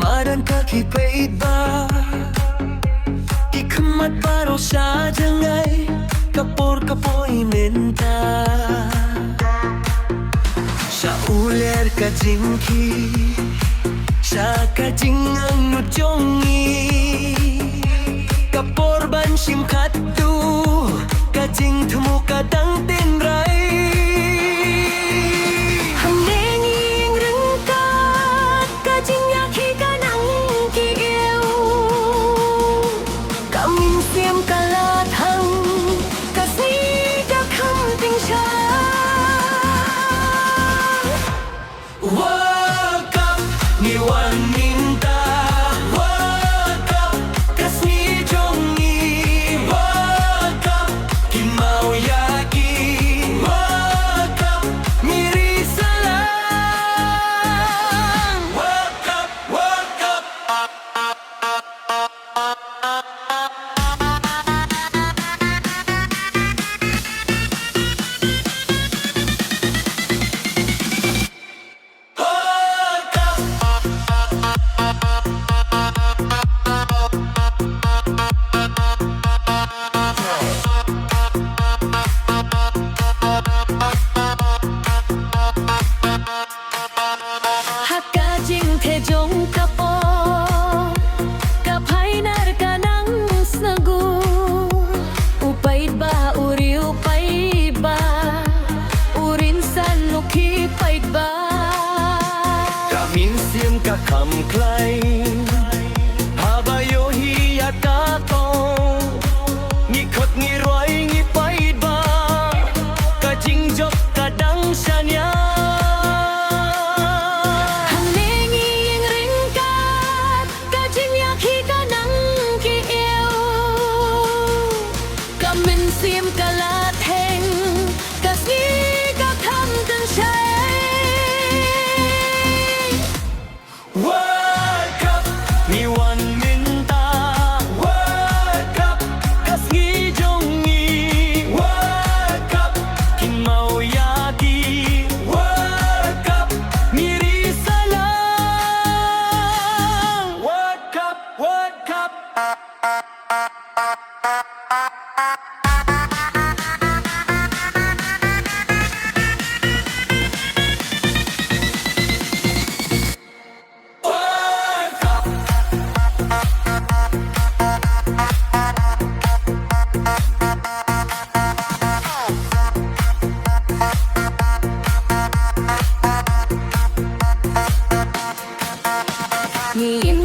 Kemarin kaki peiba Ikamat paro sa jangay Kapor kapoy menta Sa uler ka jingki Sa kajing ang nujongi Kapor ban sim katu Kajing tumu kadang tinray Kam klay Habayo hiyat kato Ngikot ngiroy ngipait ba Kajing jok kadang sanya Hanengi yang ringkat Kajing yaki kanang kiiw Kamin sim kalat heng Kasi kakam dan syay World Cup ni wan minta World Cup kas ngi jongi World Cup kin mau yaki World Cup miri salang World Cup World Cup Nhìn